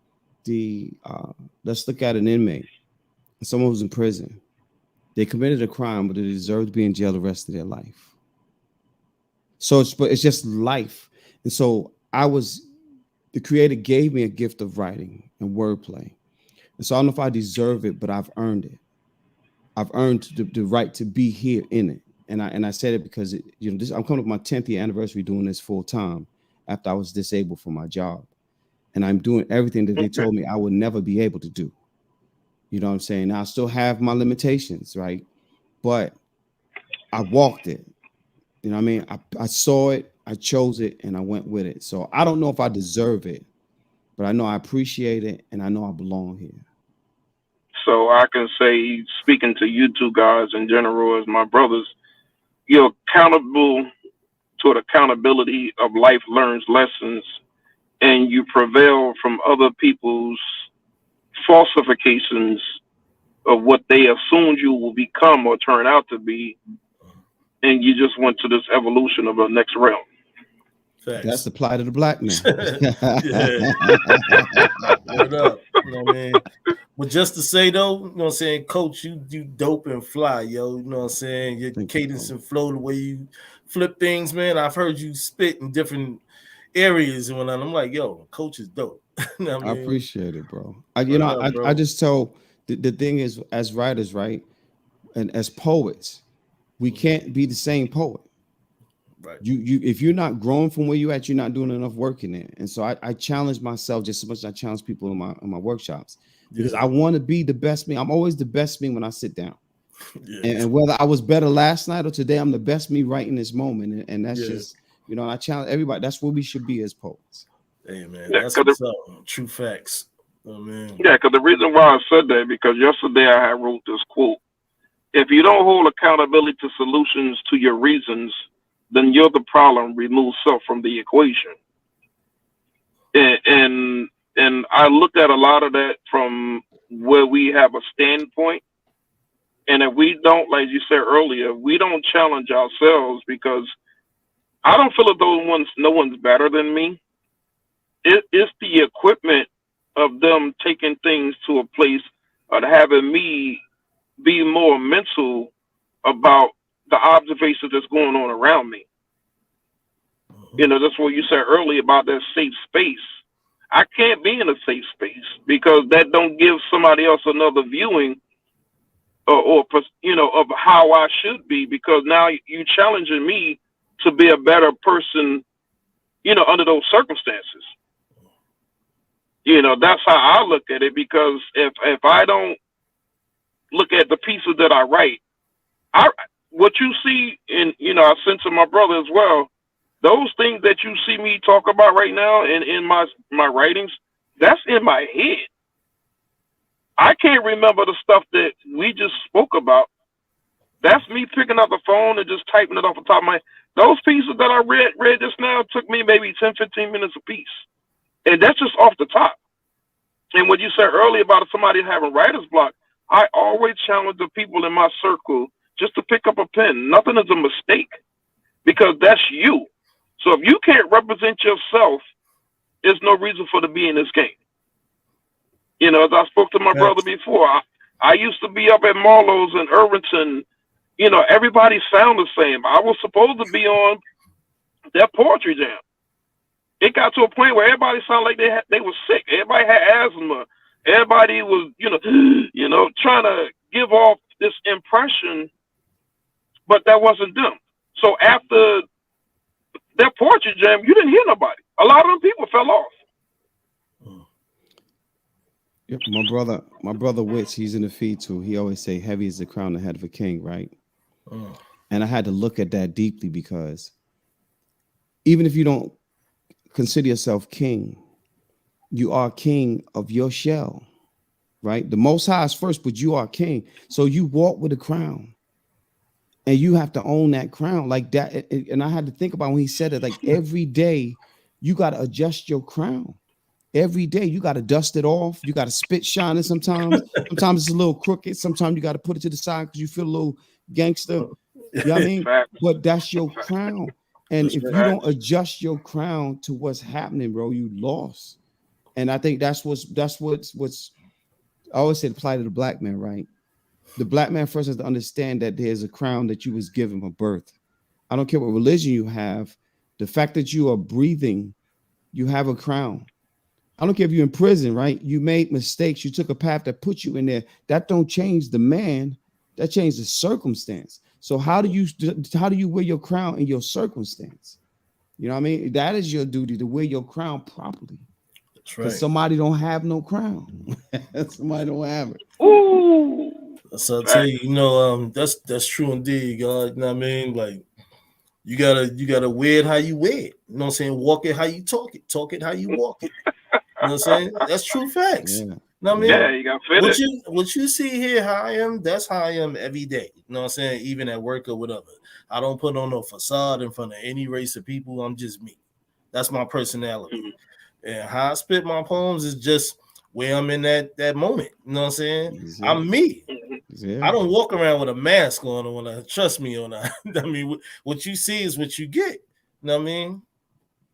an inmate, someone who's in prison. They committed a crime, but they deserve to be in jail the rest of their life. So it's just life. And so the Creator gave me a gift of writing and wordplay. And so I don't know if I deserve it, but I've earned it. I've earned the right to be here in it. And I said it because I'm coming up my 10th year anniversary doing this full time after I was disabled from my job. And I'm doing everything that they told me I would never be able to do. You know what I'm saying? Now, I still have my limitations, right? But I walked it. You know what I mean? I saw it, I chose it, and I went with it. So I don't know if I deserve it, but I know I appreciate it, and I know I belong here. So I can say, speaking to you two guys in general as my brothers, you're accountable to the accountability of life learns lessons, and you prevail from other people's falsifications of what they assumed you will become or turn out to be, and you just went to this evolution of the next realm. Facts. That's the plight of the black man. What up? You know what I mean? But just to say though, you know what I'm saying, Coach, you dope and fly, yo. You know what I'm saying? Your cadence and flow, the way you flip things, man. I've heard you spit in different areas and whatnot. I'm like, yo, Coach is dope. You know what I mean? appreciate it, bro. I just tell the thing is, as writers, right, and as poets, we can't be the same poet. Right. You if you're not growing from where you at, you're not doing enough work in it. And so I challenge myself just as much as I challenge people in my workshops, because I want to be the best me. I'm always the best me when I sit down. And whether I was better last night or today, I'm the best me right in this moment. And that's just, I challenge everybody. That's what we should be as poets. Hey man, that's what's up. True facts. Oh man. Yeah, because the reason why I said that, because yesterday I had wrote this quote: if you don't hold accountability to solutions to your reasons, then you're the problem. Remove self from the equation. And I looked at a lot of that from where we have a standpoint. And if we don't, like you said earlier, we don't challenge ourselves, because I don't feel as though no one's better than me. It's the equipment of them taking things to a place of having me be more mental about the observations that's going on around me. That's what you said earlier about that safe space. I can't be in a safe space because that don't give somebody else another viewing or of how I should be, because now you challenging me to be a better person, under those circumstances. That's how I look at it, because if I don't look at the pieces that I write, what you see in, I sent to my brother as well, those things that you see me talk about right now in my writings, that's in my head. I can't remember the stuff that we just spoke about. That's me picking up the phone and just typing it off the top of my head. Those pieces that I read just now took me maybe 10, 15 minutes a piece. And that's just off the top. And what you said earlier about somebody having writer's block, I always challenge the people in my circle just to pick up a pen. Nothing is a mistake, because that's you. So if you can't represent yourself, there's no reason for to be in this game. As I spoke to my brother before, I used to be up at Marlowe's in Irvington. Everybody sound the same. I was supposed to be on that poetry jam. It got to a point where everybody sounded like they were sick. Everybody had asthma. Everybody was, trying to give off this impression, but that wasn't them. So after that poetry jam, you didn't hear nobody. A lot of them people fell off. Yep, my brother Witz, he's in the feed too. He always say, "Heavy is the crown, the head of a king," right? And I had to look at that deeply, because even if you don't consider yourself king, you are king of your shell, right? The Most High is first, but you are king. So you walk with a crown. And you have to own that crown like that. And I had to think about when he said it, like every day you got to adjust your crown. Every day you got to dust it off. You got to spit shine it sometimes. Sometimes it's a little crooked. Sometimes you got to put it to the side because you feel a little gangster. You know what I mean? Facts. But that's your crown. And That's if right. you don't adjust your crown to what's happening, bro, you lost. And I think that's what's I always say the plight of the black man, right? The black man first has to understand that there's a crown that you was given from birth. I don't care what religion you have. The fact that you are breathing, you have a crown. I don't care if you're in prison, right? You made mistakes. You took a path that put you in there. That don't change the man. That changed the circumstance. So how do you wear your crown in your circumstance? You know what I mean? That is your duty to wear your crown properly. That's right. Because somebody don't have no crown. Somebody don't have it. Ooh. So I tell you, that's true indeed, God. You know what I mean? Like you gotta wear it how you wear it. You know what I'm saying? Walk it how you talk it how you walk it. You know what I'm saying? That's true facts. Yeah. You know what I mean? Yeah, you got to fit it. What you see here, how I am, that's how I am every day. You know what I'm saying? Even at work or whatever. I don't put on no facade in front of any race of people. I'm just me. That's my personality. Mm-hmm. And how I spit my poems is just where I'm in that moment. You know what I'm saying? Exactly. I'm me. Yeah. I don't walk around with a mask on. Trust me on that. I mean, what you see is what you get. You know what I mean?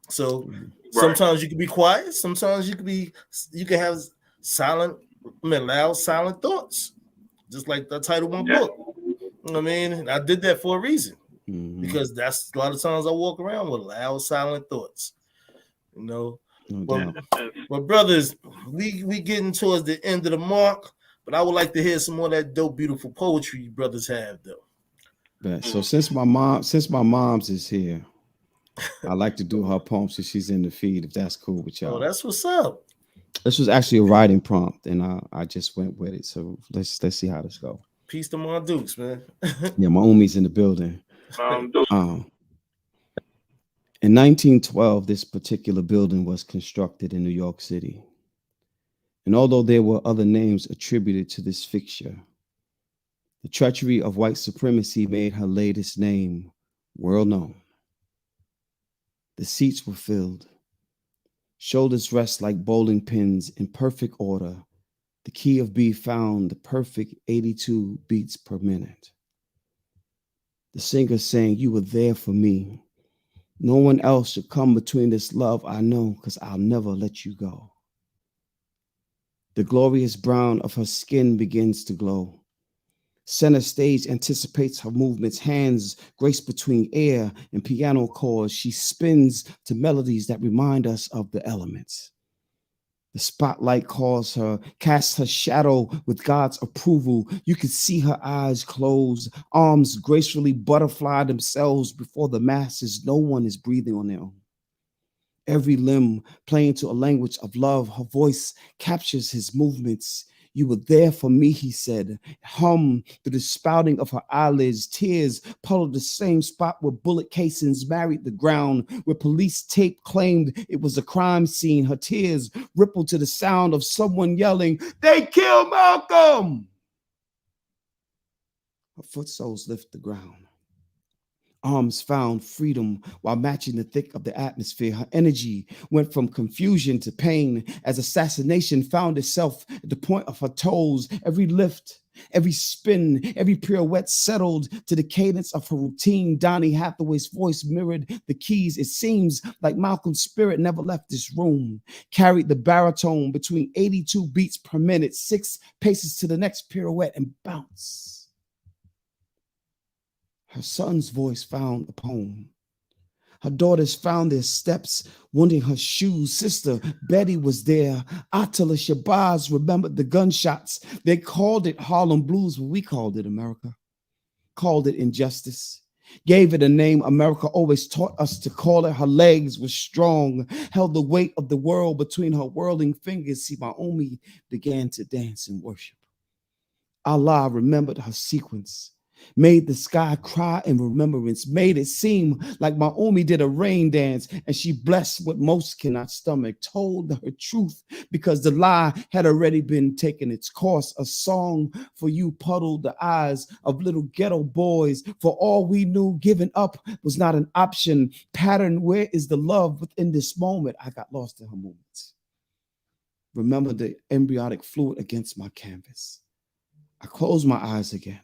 So sometimes you can be quiet. Sometimes you can have loud, silent thoughts. Just like the title of my book. You know what I mean? And I did that for a reason. Mm-hmm. Because that's a lot of times I walk around with loud, silent thoughts. You know? No But brothers, we getting towards the end of the mark. But I would like to hear some more of that dope, beautiful poetry you brothers have, though. But so since my mom's is here, I like to do her poem since she's in the feed, if that's cool with y'all. Oh, that's what's up. This was actually a writing prompt, and I just went with it. So let's see how this go. Peace to my dukes, man. Yeah, my umi's in the building. In 1912, this particular building was constructed in New York City. And although there were other names attributed to this fixture, the treachery of white supremacy made her latest name world known. The seats were filled. Shoulders rest like bowling pins in perfect order. The key of B found the perfect 82 beats per minute. The singer sang, "You were there for me. No one else should come between this love I know, because I'll never let you go." The glorious brown of her skin begins to glow. Center stage anticipates her movements, hands grace between air and piano chords. She spins to melodies that remind us of the elements. The spotlight calls her, casts her shadow with God's approval. You can see her eyes close, arms gracefully butterfly themselves before the masses. No one is breathing on their own. Every limb playing to a language of love. Her voice captures his movements. "You were there for me," he said. Hum through the spouting of her eyelids. Tears puddled the same spot where bullet casings married the ground, where police tape claimed it was a crime scene. Her tears rippled to the sound of someone yelling, "They killed Malcolm!" Her foot soles lift the ground. Arms found freedom while matching the thick of the atmosphere. Her energy went from confusion to pain as assassination found itself at the point of her toes. Every lift, every spin, every pirouette settled to the cadence of her routine. Donny Hathaway's voice mirrored the keys. It seems like Malcolm's spirit never left this room. Carried the baritone between 82 beats per minute, 6 paces to the next pirouette and bounce. Her son's voice found a poem. Her daughters found their steps, wanting her shoes. Sister Betty was there. Attila Shabazz remembered the gunshots. They called it Harlem Blues, but we called it America. Called it injustice. Gave it a name America always taught us to call it. Her legs were strong, held the weight of the world between her whirling fingers. See, my Umi began to dance and worship. Allah remembered her sequence. Made the sky cry in remembrance, made it seem like my Omi did a rain dance, and she blessed what most cannot stomach, told her truth because the lie had already been taken its course. A song for you puddled the eyes of little ghetto boys. For all we knew, giving up was not an option. Pattern, where is the love within this moment? I got lost in her moments. Remember the embryonic fluid against my canvas. I closed my eyes again.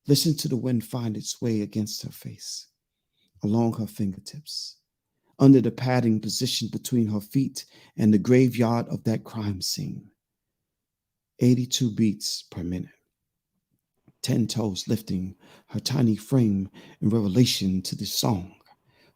Listen to the wind find its way against her face, along her fingertips, under the padding positioned between her feet and the graveyard of that crime scene. 82 beats per minute. 10 toes lifting her tiny frame in revelation to the song,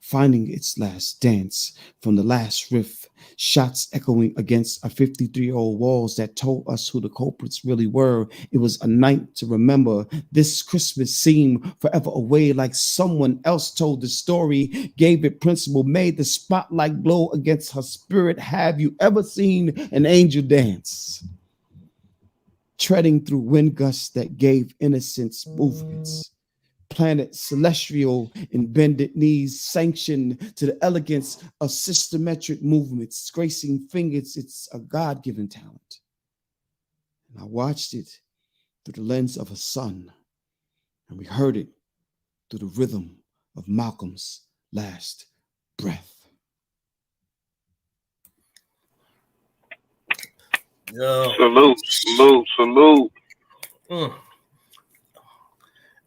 finding its last dance from the last riff, shots echoing against our 53-year-old walls that told us who the culprits really were. It was a night to remember. This Christmas seemed forever away, like someone else told the story, gave it principle, made the spotlight glow against her spirit. Have you ever seen an angel dance? Treading through wind gusts that gave innocence movements. Planet celestial in bended knees, sanctioned to the elegance of systematic movements, gracing fingers. It's a God-given talent. And I watched it through the lens of a son, and we heard it through the rhythm of Malcolm's last breath. Yo. Salute.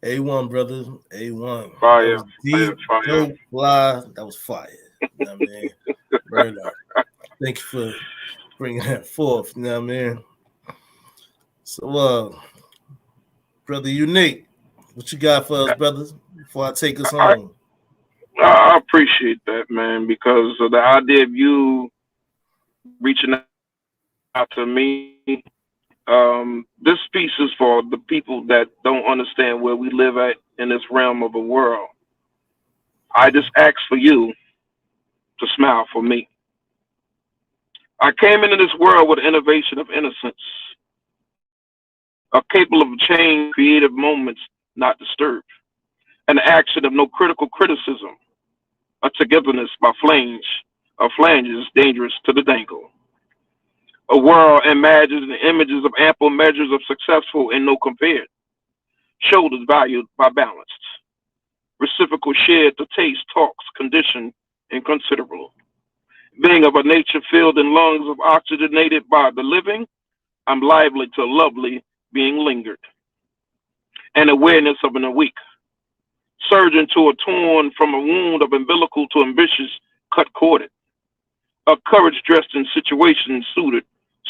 A1, brother. A1. Fire. That was deep, dope, fly. That was fire. You know what I mean? Right up. Thank you for bringing that forth. You know what I mean? So, brother Unique, what you got for us, brothers, before I take us home? I appreciate that, man, because of the idea of you reaching out to me. This piece is for the people that don't understand where we live at in this realm of the world. I just ask for you to smile for me. I came into this world with innovation of innocence, capable of change, creative moments not disturbed, an action of no critical criticism, a togetherness by flanges dangerous to the dangle. A world imagines the images of ample measures of successful and no compared, shoulders valued by balanced, reciprocal shared to taste, talks, condition, and considerable. Being of a nature filled in lungs of oxygenated by the living, I'm lively to lovely being lingered. An awareness of an awake, surging to a torn from a wound of umbilical to ambitious cut corded. A courage dressed in situations suited,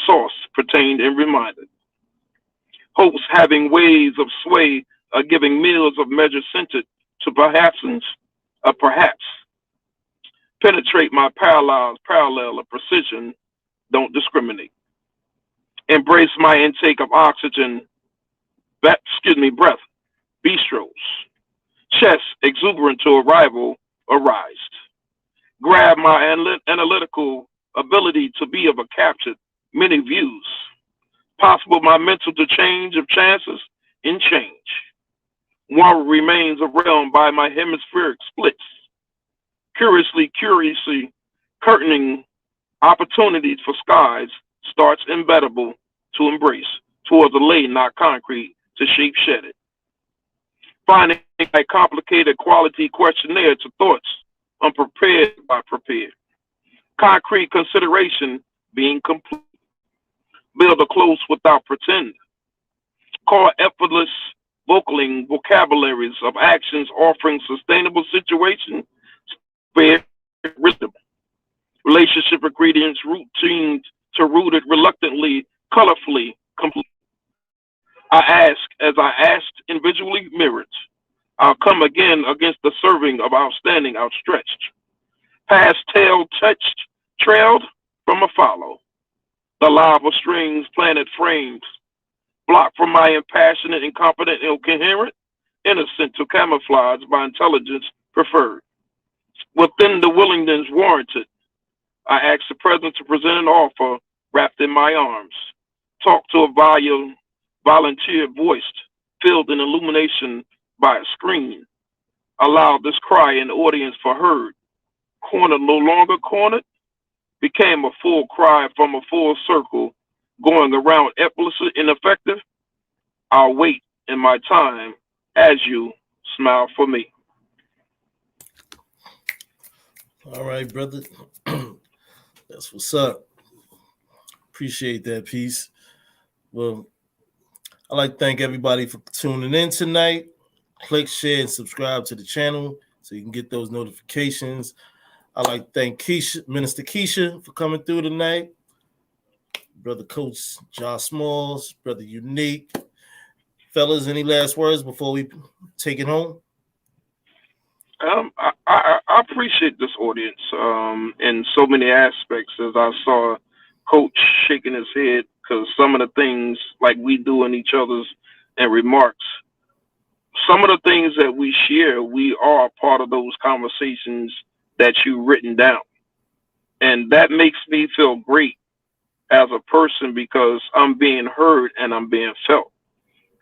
sauce pertained and reminded. Hopes having ways of sway, giving meals of measure scented to perhapsons, perhaps. Penetrate my parallel of precision, don't discriminate. Embrace my intake of oxygen, breath, bistros. Chest exuberant to arrival, arised. Grab my analytical ability to be of a captured many views. Possible my mental to change of chances in change. One remains a realm by my hemispheric splits. Curiously, curtaining opportunities for skies starts embeddable to embrace towards a lay, not concrete, to shape shed it. Finding a complicated quality questionnaire to thoughts unprepared by prepared. Concrete consideration being complete. Build a close without pretend. Call effortless vocaling vocabularies of actions offering sustainable situation, spare wisdom. Relationship ingredients routine to rooted reluctantly, colorfully complete. I ask as I asked individually mirrored. I'll come again against the serving of outstanding outstretched. Past tail touched, trailed from a follow. The lava strings, planet frames, blocked from my impassioned, incompetent, incoherent, innocent to camouflage by intelligence preferred. Within the willingness warranted, I ask the president to present an offer wrapped in my arms. Talk to a volunteer voiced filled in illumination by a screen, allowed this cry in the audience for heard. Cornered no longer cornered, became a full cry from a full circle, going around effortlessly ineffective. I'll wait in my time as you smile for me. All right, brother. That's what's up. Appreciate that piece. Well, I'd like to thank everybody for tuning in tonight. Click, share, and subscribe to the channel so you can get those notifications. I'd like to thank Minister Keisha, for coming through tonight. Brother Coach Josh Smalls, Brother Unique. Fellas, any last words before we take it home? I appreciate this audience in so many aspects, as I saw Coach shaking his head, because some of the things like we do in each other's and remarks, some of the things that we share, we are a part of those conversations that you've written down. And that makes me feel great as a person, because I'm being heard and I'm being felt.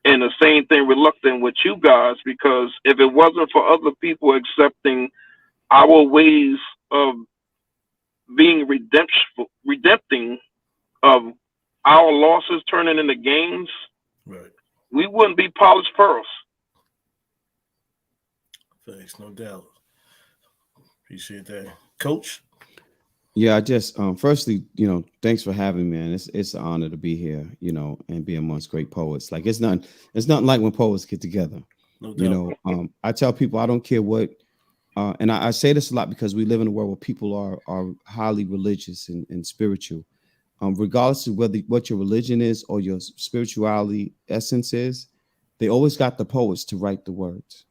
And the same thing reluctant with you guys, because if it wasn't for other people accepting our ways of being redempting of our losses turning into gains, right, we wouldn't be polished pearls. Thanks, no doubt. Appreciate that. Coach? Yeah, I just firstly, thanks for having me, man. It's an honor to be here, and be amongst great poets. Like it's nothing like when poets get together. No doubt. I tell people I don't care what, and I say this a lot because we live in a world where people are highly religious and spiritual. Regardless of what your religion is or your spirituality essence is, they always got the poets to write the words.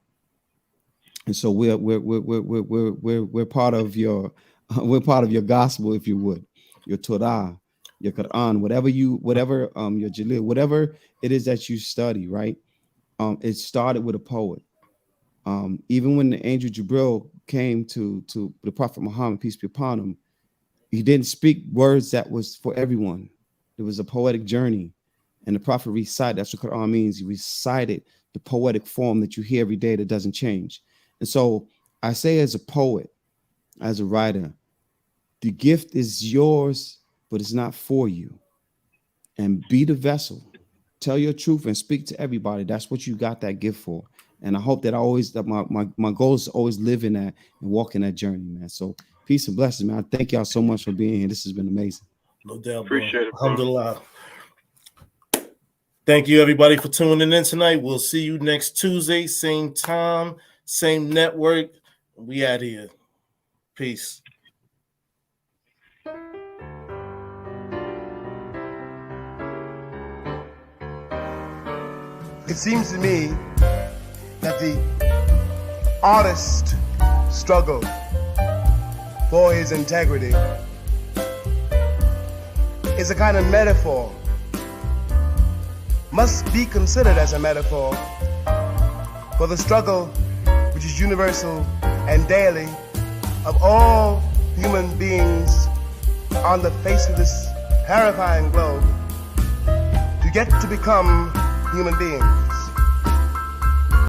And so we're part of your gospel, if you would, your Torah, your Quran, whatever your Jalil, whatever it is that you study, right? It started with a poet. Even when the angel Jibril came to the Prophet Muhammad, peace be upon him, he didn't speak words that was for everyone. There was a poetic journey, and the Prophet recited. That's what Quran means. He recited the poetic form that you hear every day that doesn't change. And so I say, as a poet, as a writer, the gift is yours, but it's not for you. And be the vessel. Tell your truth and speak to everybody. That's what you got that gift for. And I hope that my goal is to always live in that and walk in that journey, man. So peace and blessings, man. I thank y'all so much for being here. This has been amazing. No doubt, Appreciate it, bro. Alhamdulillah. Thank you, everybody, for tuning in tonight. We'll see you next Tuesday, same time, same network. We out here. Peace. It seems to me that the artist struggle for his integrity is a kind of metaphor, must be considered as a metaphor for the struggle which is universal and daily of all human beings on the face of this terrifying globe to get to become human beings.